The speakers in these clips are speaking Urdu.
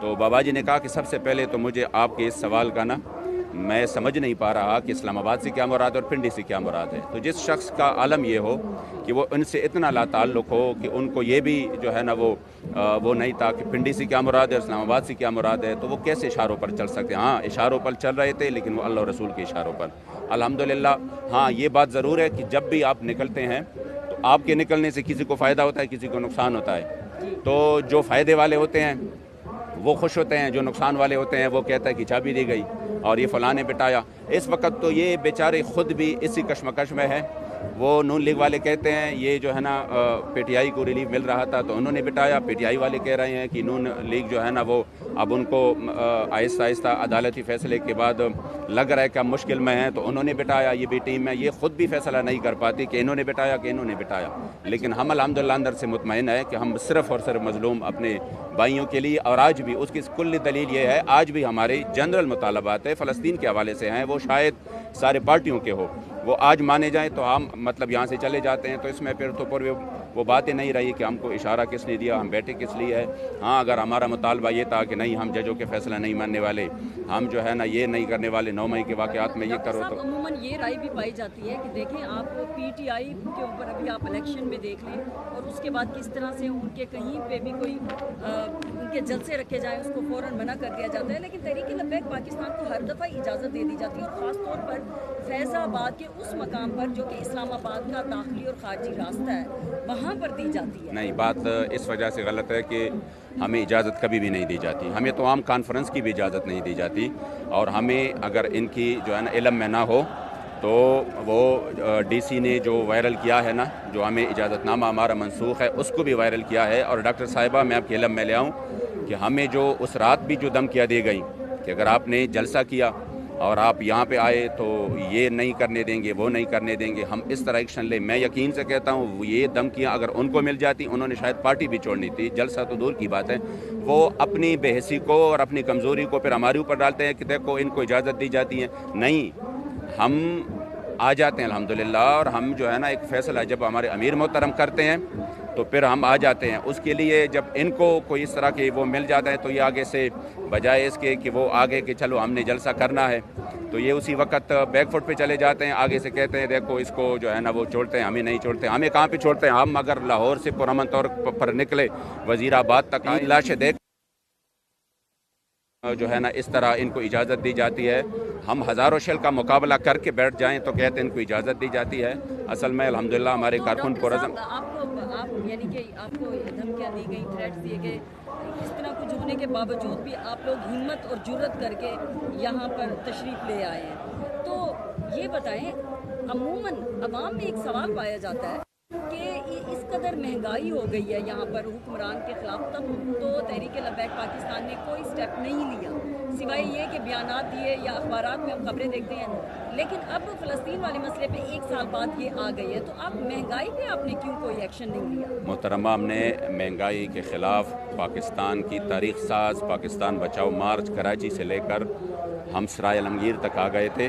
تو بابا جی نے کہا کہ سب سے پہلے تو مجھے آپ کے اس سوال کا نا میں سمجھ نہیں پا رہا کہ اسلام آباد سے کیا مراد ہے اور پنڈی سے کیا مراد ہے. تو جس شخص کا عالم یہ ہو کہ وہ ان سے اتنا لا تعلق ہو کہ ان کو یہ بھی جو ہے نا وہ نہیں تھا کہ پنڈی سے کیا مراد ہے اور اسلام آباد سے کیا مراد ہے, تو وہ کیسے اشاروں پر چل سکتے ہیں؟ ہاں اشاروں پر چل رہے تھے, لیکن وہ اللہ اور رسول کے اشاروں پر. الحمدللہ. ہاں یہ بات ضرور ہے کہ جب بھی آپ نکلتے ہیں تو آپ کے نکلنے سے کسی کو فائدہ ہوتا ہے, کسی کو نقصان ہوتا ہے. تو جو فائدے والے ہوتے ہیں وہ خوش ہوتے ہیں, جو نقصان والے ہوتے ہیں وہ کہتا ہے کہ چابی دی گئی اور یہ فلاں نے بٹایا. اس وقت تو یہ بیچارے خود بھی اسی کشمکش میں ہیں. وہ نون لیگ والے کہتے ہیں یہ جو ہے نا پی ٹی آئی کو ریلیف مل رہا تھا تو انہوں نے بٹایا. پی ٹی آئی والے کہہ رہے ہیں کہ نون لیگ جو ہے نا وہ اب ان کو آہستہ آہستہ عدالتی فیصلے کے بعد لگ رہا ہے کہ مشکل میں ہیں تو انہوں نے بٹایا. یہ بھی ٹیم ہے, یہ خود بھی فیصلہ نہیں کر پاتی کہ انہوں نے بٹایا کہ انہوں نے بٹایا. لیکن ہم الحمدللہ اندر سے مطمئن ہے کہ ہم صرف اور صرف مظلوم اپنے بھائیوں کے لیے, اور آج بھی اس کی کل دلیل یہ ہے آج بھی ہمارے جنرل مطالبات ہے فلسطین کے حوالے سے ہیں, وہ شاید سارے پارٹیوں کے ہو, وہ آج مانے جائیں تو ہم مطلب یہاں سے چلے جاتے ہیں. تو اس میں پھر تو پر وہ باتیں نہیں رہی کہ ہم کو اشارہ کس نے دیا, ہم بیٹھے کس لیے ہے. ہاں اگر ہمارا مطالبہ یہ تھا کہ نہیں ہم ججوں کے فیصلہ نہیں ماننے والے, ہم جو ہے نا یہ نہیں کرنے والے 9 مئی کے واقعات میں یہ کرو, تو عموماً یہ رائے بھی پائی جاتی ہے کہ دیکھیں آپ پی ٹی آئی کے اوپر ابھی آپ الیکشن میں دیکھ لیں اور اس کے بعد کس طرح سے ان کے کہیں پہ بھی کوئی ان کے جلسے رکھے جائیں اس کو فوراً منع کر دیا جاتا ہے. لیکن تحریک لبیک پاکستان کو ہر دفعہ اجازت دے دی جاتی ہے, اور خاص طور پر فیض آباد کے اس مقام پر جو کہ اسلام آباد کا داخلی اور خارجی راستہ ہے وہاں پر دی جاتی ہے. نہیں, بات اس وجہ سے غلط ہے کہ ہمیں اجازت کبھی بھی نہیں دی جاتی. ہمیں تو عام کانفرنس کی بھی اجازت نہیں دی جاتی, اور ہمیں اگر ان کی جو ہے نا علم میں نہ ہو تو وہ ڈی سی نے جو وائرل کیا ہے نا, جو ہمیں اجازت نامہ ہمارا منسوخ ہے اس کو بھی وائرل کیا ہے. اور ڈاکٹر صاحبہ میں آپ کے علم میں لے آؤں کہ ہمیں جو اس رات بھی جو دھمکیاں دی گئیں کہ اگر آپ نے جلسہ کیا اور آپ یہاں پہ آئے تو یہ نہیں کرنے دیں گے, وہ نہیں کرنے دیں گے, ہم اس طرح ایکشن لیں. میں یقین سے کہتا ہوں یہ دھمکیاں اگر ان کو مل جاتی, انہوں نے شاید پارٹی بھی چھوڑنی تھی, جلسہ تو دور کی بات ہے. وہ اپنی بے حسی کو اور اپنی کمزوری کو پھر ہمارے اوپر ڈالتے ہیں کہ دیکھو ان کو اجازت دی جاتی ہے. نہیں, ہم آ جاتے ہیں الحمدللہ, اور ہم جو ہے نا ایک فیصلہ جب ہمارے امیر محترم کرتے ہیں تو پھر ہم آ جاتے ہیں. اس کے لیے جب ان کو کوئی اس طرح کے وہ مل جاتا ہے تو یہ آگے سے بجائے اس کے کہ وہ آگے کہ چلو ہم نے جلسہ کرنا ہے تو یہ اسی وقت بیک فٹ پہ چلے جاتے ہیں, آگے سے کہتے ہیں دیکھو اس کو جو ہے نا وہ چھوڑتے ہیں, ہمیں نہیں چھوڑتے. ہمیں کہاں پہ چھوڑتے ہیں؟ ہم اگر لاہور سے پرامن طور پر نکلے وزیر آباد تک لاشیں دیکھ جو ہے نا اس طرح ان کو اجازت دی جاتی ہے. ہم ہزاروں شل کا مقابلہ کر کے بیٹھ جائیں تو کہتے ہیں ان کو اجازت دی جاتی ہے. اصل میں الحمدللہ ہمارے کارکن پرعزم آپ یعنی کہ آپ کو دھمکیاں دی گئی, تھریٹس دیے گئے, اس طرح کچھ ہونے کے باوجود بھی آپ لوگ ہمت اور جرت کر کے یہاں پر تشریف لے آئے ہیں. تو یہ بتائیں, عموماً عوام میں ایک سوال پایا جاتا ہے کہ اس قدر مہنگائی ہو گئی ہے یہاں پر حکمران کے خلاف, تب تو تحریک لبیک پاکستان نے کوئی سٹیپ نہیں لیا سوائے یہ کہ بیانات دیے یا اخبارات میں ہم خبریں دیکھتے ہیں. لیکن اب فلسطین والے مسئلے پہ 1 سال بعد یہ آ گئی ہے, تو اب مہنگائی پہ آپ نے کیوں کوئی ایکشن نہیں لیا؟ محترمہ, ہم نے مہنگائی کے خلاف پاکستان کی تاریخ ساز پاکستان بچاؤ مارچ کراچی سے لے کر ہم سرائے عالمگیر تک آ گئے تھے,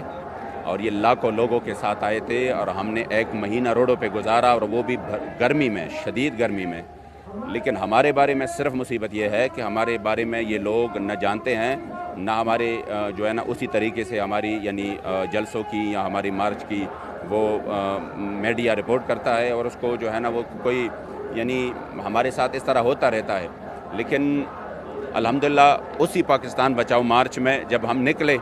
اور یہ لاکھوں لوگوں کے ساتھ آئے تھے, اور ہم نے 1 مہینہ روڈوں پہ گزارا, اور وہ بھی گرمی میں, شدید گرمی میں. لیکن ہمارے بارے میں صرف مصیبت یہ ہے کہ ہمارے بارے میں یہ لوگ نہ جانتے ہیں, نہ ہمارے جو ہے نا اسی طریقے سے ہماری یعنی جلسوں کی یا ہماری مارچ کی وہ میڈیا رپورٹ کرتا ہے, اور اس کو جو ہے نا وہ کوئی یعنی ہمارے ساتھ اس طرح ہوتا رہتا ہے. لیکن الحمدللہ اسی پاکستان بچاؤ مارچ میں جب ہم نکلے,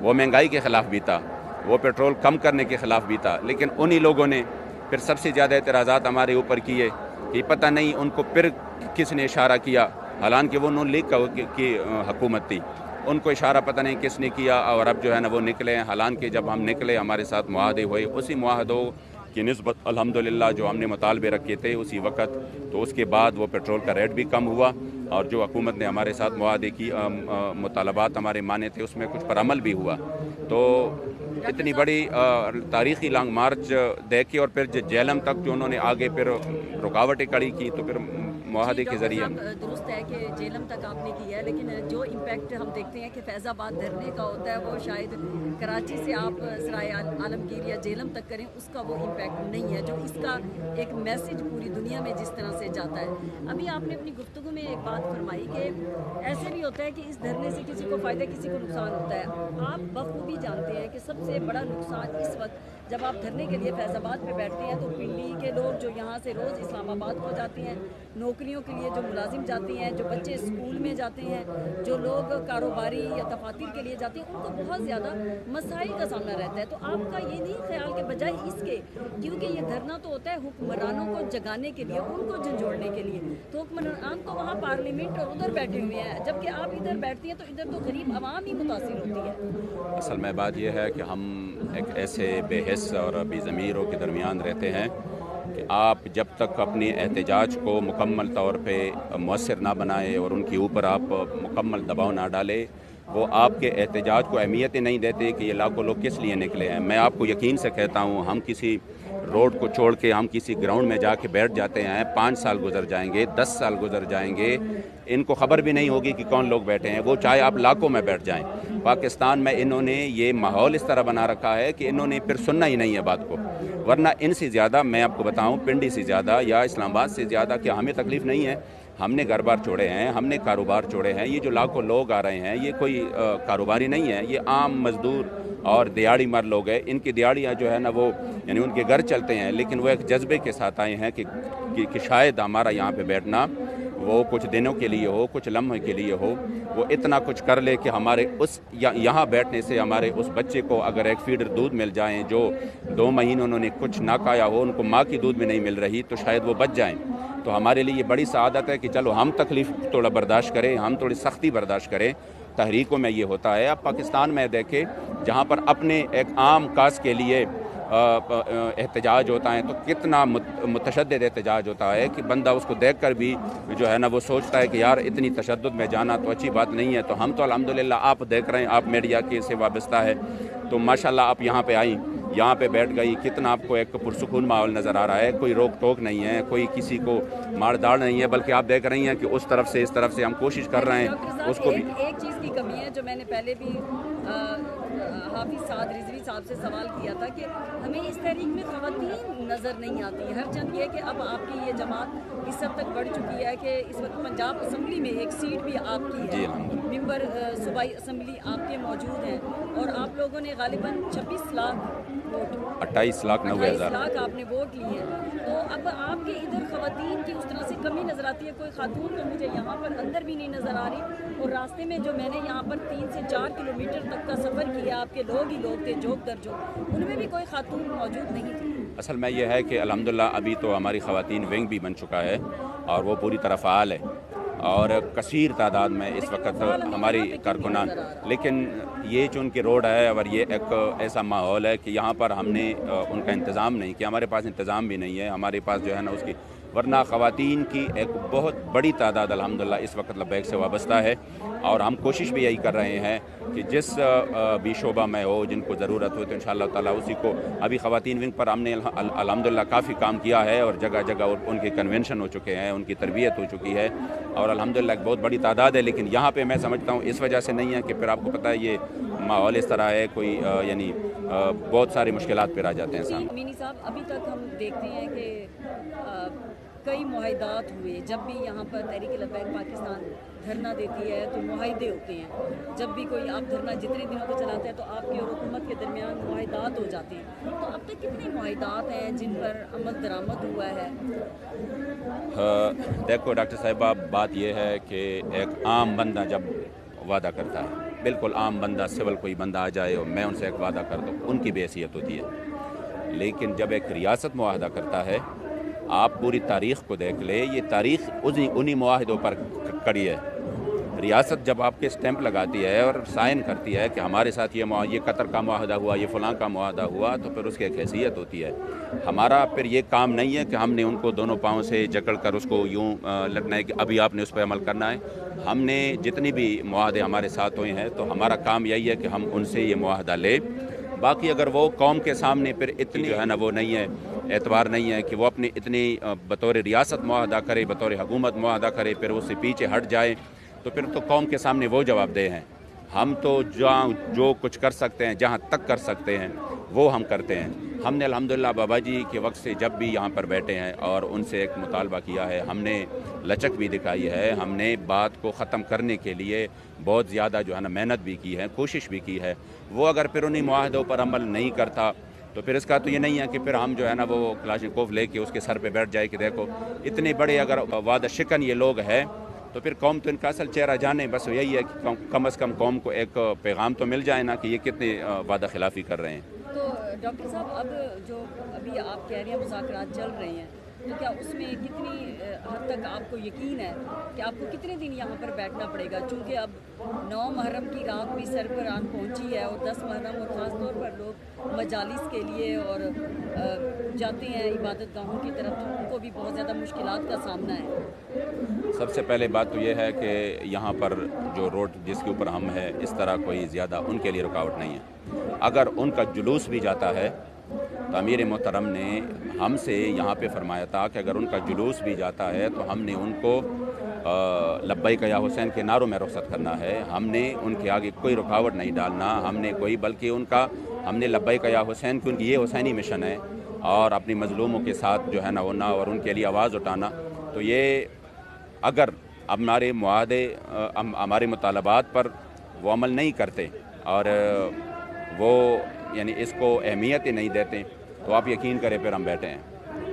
وہ مہنگائی کے خلاف بھی تھا, وہ پیٹرول کم کرنے کے خلاف بھی تھا, لیکن انہی لوگوں نے پھر سب سے زیادہ اعتراضات ہمارے اوپر کیے کہ پتہ نہیں ان کو پھر کس نے اشارہ کیا, حالانکہ وہ نون لیگ کی حکومت تھی, ان کو اشارہ پتہ نہیں کس نے کیا, اور اب جو ہے نا وہ نکلے ہیں. حالانکہ جب ہم نکلے ہمارے ساتھ معاہدے ہوئے, اسی معاہدوں کی نسبت الحمدللہ جو ہم نے مطالبے رکھے تھے اسی وقت, تو اس کے بعد وہ پیٹرول کا ریٹ بھی کم ہوا, اور جو حکومت نے ہمارے ساتھ معاہدے کی مطالبات ہمارے مانے تھے اس میں کچھ پر عمل بھی ہوا. تو اتنی بڑی تاریخی لانگ مارچ دیکھ کے, اور پھر جہلم تک جو انہوں نے آگے پھر رکاوٹیں کھڑی کی, تو پھر معاہدے کے ذریعے درست ہے کہ جیلم تک آپ نے کیا ہے، لیکن جو امپیکٹ ہم دیکھتے ہیں کہ فیض آباد دھرنے کا ہوتا ہے وہ شاید کراچی سے آپ سرائے عالمگیر یا جیلم تک کریں اس کا وہ امپیکٹ نہیں ہے جو اس کا ایک میسج پوری دنیا میں جس طرح سے جاتا ہے۔ ابھی آپ نے اپنی گفتگو میں ایک بات فرمائی کہ ایسے بھی ہوتا ہے کہ اس دھرنے سے کسی کو فائدہ کسی کو نقصان ہوتا ہے۔ آپ بخوبی جانتے ہیں کہ سب سے بڑا نقصان اس وقت جب آپ دھرنے کے لیے فیض آباد پہ بیٹھتے ہیں تو پنڈی کے لوگ جو یہاں سے روز اسلام آباد کو جاتے ہیں، نوکریوں کے لیے جو ملازم جاتے ہیں، جو بچے اسکول میں جاتے ہیں، جو لوگ کاروباری یا دفاتر کے لیے جاتے ہیں، ان کو بہت زیادہ مسائل کا سامنا رہتا ہے۔ تو آپ کا یہ نہیں خیال کہ بجائے اس کے، کیونکہ یہ دھرنا تو ہوتا ہے حکمرانوں کو جگانے کے لیے، ان کو جھنجھوڑنے کے لیے، تو حکمران تو وہاں پارلیمنٹ اور ادھر بیٹھے ہوئے ہیں، جبکہ آپ ادھر بیٹھتی ہیں تو ادھر تو غریب عوام ہی متاثر ہوتی ہے۔ اصل میں بات یہ ہے کہ ہم ایک ایسے بے حس اور بے ضمیروں کے درمیان رہتے ہیں کہ آپ جب تک اپنی احتجاج کو مکمل طور پہ مؤثر نہ بنائے اور ان کے اوپر آپ مکمل دباؤ نہ ڈالے، وہ آپ کے احتجاج کو اہمیت ہی نہیں دیتے کہ یہ لاکھوں لوگ کس لیے نکلے ہیں۔ میں آپ کو یقین سے کہتا ہوں، ہم کسی روڈ کو چھوڑ کے ہم کسی گراؤنڈ میں جا کے بیٹھ جاتے ہیں، 5 سال گزر جائیں گے، 10 سال گزر جائیں گے، ان کو خبر بھی نہیں ہوگی کہ کون لوگ بیٹھے ہیں، وہ چاہے آپ لاکھوں میں بیٹھ جائیں۔ پاکستان میں انہوں نے یہ ماحول اس طرح بنا رکھا ہے کہ انہوں نے پھر سننا ہی نہیں ہے بات کو، ورنہ ان سے زیادہ میں آپ کو بتاؤں، پنڈی سے زیادہ یا اسلام آباد سے زیادہ کہ ہمیں تکلیف نہیں ہے۔ ہم نے گھر بار چھوڑے ہیں، ہم نے کاروبار چھوڑے ہیں، یہ جو لاکھوں لوگ آ رہے ہیں یہ کوئی کاروباری نہیں ہے، یہ عام مزدور اور دیہڑی مر لوگ ہیں۔ ان کی دیہڑیاں جو ہے نا وہ یعنی ان کے گھر چلتے ہیں، لیکن وہ ایک جذبے کے ساتھ آئے ہیں کہ شاید ہمارا یہاں پہ بیٹھنا وہ کچھ دنوں کے لیے ہو، کچھ لمحے کے لیے ہو، وہ اتنا کچھ کر لے کہ ہمارے اس یہاں بیٹھنے سے ہمارے اس بچے کو اگر ایک فیڈر دودھ مل جائیں جو 2 مہینے انہوں نے کچھ نہ کھایا ہو، ان کو ماں کی دودھ بھی نہیں مل رہی، تو شاید وہ بچ جائیں۔ تو ہمارے لیے یہ بڑی سعادت ہے کہ چلو ہم تکلیف تھوڑا برداشت کریں، ہم تھوڑی سختی برداشت کریں۔ تحریکوں میں یہ ہوتا ہے۔ اب پاکستان میں دیکھیں جہاں پر اپنے ایک عام کاز کے لیے احتجاج ہوتا ہے تو کتنا متشدد احتجاج ہوتا ہے کہ بندہ اس کو دیکھ کر بھی جو ہے نا وہ سوچتا ہے کہ یار اتنی تشدد میں جانا تو اچھی بات نہیں ہے۔ تو ہم تو الحمدللہ آپ دیکھ رہے ہیں، آپ میڈیا کے سے وابستہ ہے، تو ماشاءاللہ آپ یہاں پہ آئیں، یہاں پہ بیٹھ گئی، کتنا آپ کو ایک پرسکون ماحول نظر آ رہا ہے، کوئی روک ٹوک نہیں ہے، کوئی کسی کو مار داڑ نہیں ہے، بلکہ آپ دیکھ رہی ہیں کہ اس طرف سے اس طرف سے ہم کوشش کر رہے ہیں اس کو بھی۔ ایک چیز کی کمی ہے جو میں نے پہلے بھی حافظ سعد رضوی صاحب سے سوال کیا تھا کہ ہمیں اس تحریک میں خواتین نظر نہیں آتی، ہر چند یہ کہ اب آپ کی یہ جماعت اس حد تک بڑھ چکی ہے کہ اس وقت پنجاب اسمبلی میں ایک سیٹ بھی آپ کی ہے، ممبر صوبائی اسمبلی آپ کے موجود ہیں، اور آپ لوگوں نے غالباً 26 لاکھ ووٹ 28,90,000 آپ نے ووٹ لیے ہیں۔ تو اب آپ کے ادھر خواتین کی اس طرح سے کمی نظر آتی ہے، کوئی خاتون تو مجھے یہاں پر اندر بھی نہیں نظر آ رہی، اور راستے میں جو میں نے یہاں پر 3 سے 4 کلومیٹر تک کا سفر کیا، آپ کے لوگ ہی لوگ تھے جوک در جوک، ان میں بھی کوئی خاتون موجود نہیں تھی۔ اصل میں یہ ہے کہ الحمدللہ ابھی تو ہماری خواتین ونگ بھی بن چکا ہے اور وہ پوری طرح فعال ہے، اور کثیر تعداد میں اس وقت ہماری کارکنان، لیکن یہ جو ان کی روڈ ہے اور یہ ایک ایسا ماحول ہے کہ یہاں پر ہم نے ان کا انتظام نہیں کیا، ہمارے پاس انتظام بھی نہیں ہے، ہمارے پاس جو ہے نا اس کی، ورنہ خواتین کی ایک بہت بڑی تعداد الحمدللہ اس وقت لبیک سے وابستہ ہے، اور ہم کوشش بھی یہی کر رہے ہیں کہ جس بھی شعبہ میں ہو، جن کو ضرورت ہو تو انشاءاللہ تعالیٰ اسی کو، ابھی خواتین ونگ پر ہم نے الحمدللہ کافی کام کیا ہے، اور جگہ جگہ ان کے کنونشن ہو چکے ہیں، ان کی تربیت ہو چکی ہے، اور الحمدللہ ایک بہت بڑی تعداد ہے، لیکن یہاں پہ میں سمجھتا ہوں اس وجہ سے نہیں ہے کہ پھر آپ کو پتہ ہے یہ ماحول اس طرح ہے، کوئی یعنی بہت ساری مشکلات پھر آ جاتے ہیں سامنے۔ مینی صاحب، ابھی تک ہم دیکھتے ہیں کہ کئی معاہدات ہوئے، جب بھی یہاں پر تحریک لبیک پاکستان دھرنا دیتی ہے تو معاہدے ہوتے ہیں، جب بھی کوئی آپ دھرنا جتنے دنوں کو چلاتے ہیں تو آپ کی اور حکومت کے درمیان معاہدات ہو جاتے ہیں، تو اب تک کتنے معاہدات ہیں جن پر عمل درآمد ہوا ہے؟ دیکھو ڈاکٹر صاحبہ، بات یہ ہے کہ ایک عام بندہ جب وعدہ کرتا ہے، بالکل عام بندہ، سول کوئی بندہ آ جائے اور میں ان سے ایک وعدہ کر دوں، ان کی بھی حیثیت ہوتی ہے، لیکن جب ایک ریاست معاہدہ کرتا ہے، آپ پوری تاریخ کو دیکھ لے، یہ تاریخ انہی معاہدوں پر کڑی ہے۔ ریاست جب آپ کے سٹیمپ لگاتی ہے اور سائن کرتی ہے کہ ہمارے ساتھ یہ قطر کا معاہدہ ہوا، یہ فلاں کا معاہدہ ہوا، تو پھر اس کی ایک حیثیت ہوتی ہے۔ ہمارا پھر یہ کام نہیں ہے کہ ہم نے ان کو دونوں پاؤں سے جکڑ کر اس کو یوں لگنا ہے کہ ابھی آپ نے اس پہ عمل کرنا ہے۔ ہم نے جتنی بھی معاہدے ہمارے ساتھ ہوئے ہیں تو ہمارا کام یہی ہے کہ ہم ان سے یہ معاہدہ لیں باقی اگر وہ قوم کے سامنے پھر اتنی جو ہے نا وہ نہیں ہے اعتبار نہیں ہے کہ وہ اپنی اتنی بطور ریاست معاہدہ کرے, بطور حکومت معاہدہ کرے, پھر اس سے پیچھے ہٹ جائے, تو پھر تو قوم کے سامنے وہ جواب دہ ہیں. ہم تو جو کچھ کر سکتے ہیں, جہاں تک کر سکتے ہیں وہ ہم کرتے ہیں. ہم نے الحمدللہ بابا جی کے وقت سے جب بھی یہاں پر بیٹھے ہیں اور ان سے ایک مطالبہ کیا ہے, ہم نے لچک بھی دکھائی ہے, ہم نے بات کو ختم کرنے کے لیے بہت زیادہ جو ہے نا محنت بھی کی ہے, کوشش بھی کی ہے. وہ اگر پھر انہیں معاہدوں پر عمل نہیں کرتا تو پھر اس کا تو یہ نہیں ہے کہ پھر ہم جو ہے نا وہ کلاشنکوف لے کے اس کے سر پہ بیٹھ جائے کہ دیکھو اتنے بڑے اگر وعدہ شکن یہ لوگ ہیں تو پھر قوم تو ان کا اصل چہرہ جانے. بس یہی ہے کہ کم از کم قوم کو ایک پیغام تو مل جائے نا کہ یہ کتنے وعدہ خلافی کر رہے ہیں. تو ڈاکٹر صاحب, اب جو ابھی آپ کہہ رہے ہیں مذاکرات چل رہے ہیں, تو کیا اس میں کتنی حد تک آپ کو یقین ہے کہ آپ کو کتنے دن یہاں پر بیٹھنا پڑے گا؟ چونکہ اب 9 محرم کی رات بھی سر پر آن پہنچی ہے اور 10 محرم اور خاص طور پر لوگ مجالس کے لیے اور جاتے ہیں عبادت گاہوں کی طرف, تو ان کو بھی بہت زیادہ مشکلات کا سامنا ہے. سب سے پہلے بات تو یہ ہے کہ یہاں پر جو روڈ جس کے اوپر ہم ہے اس طرح کوئی زیادہ ان کے لیے رکاوٹ نہیں ہے. اگر ان کا جلوس بھی جاتا ہے تو امیر محترم نے ہم سے یہاں پہ فرمایا تھا کہ اگر ان کا جلوس بھی جاتا ہے تو ہم نے ان کو لبیک یا حسین کے نعروں میں رخصت کرنا ہے. ہم نے ان کے آگے کوئی رکاوٹ نہیں ڈالنا, ہم نے کوئی, بلکہ ہم نے لبیک یا حسین کی, ان کی یہ حسینی مشن ہے اور اپنی مظلوموں کے ساتھ جو ہے نا ہونا اور ان کے لیے آواز اٹھانا. تو یہ اگر ہمارے معاہدے ہمارے مطالبات پر وہ عمل نہیں کرتے اور وہ یعنی اس کو اہمیت ہی نہیں دیتے تو آپ یقین کریں پھر ہم بیٹھے ہیں.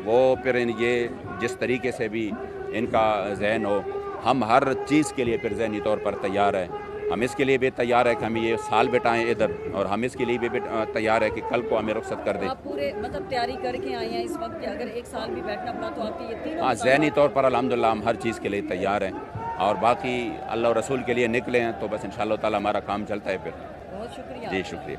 وہ پھر یہ جس طریقے سے بھی ان کا ذہن ہو, ہم ہر چیز کے لیے پھر ذہنی طور پر تیار ہیں. ہم اس کے لیے بھی تیار ہے کہ ہم یہ سال بٹائیں ادھر, اور ہم اس کے لیے بھی تیار ہے کہ کل کو ہمیں رخصت کر دیں. آپ پورے مطلب تیاری کر کے آئے ہیں اس وقت کہ اگر 1 سال بھی بیٹھنا پڑا تو آپ کے یہ تینوں ذہنی طور پر الحمدللہ ہم ہر چیز کے لیے تیار ہیں, اور باقی اللہ اور رسول کے لیے نکلے ہیں تو بس انشاءاللہ تعالی ہمارا کام چلتا ہے پھر. بہت شکریہ. جی شکریہ.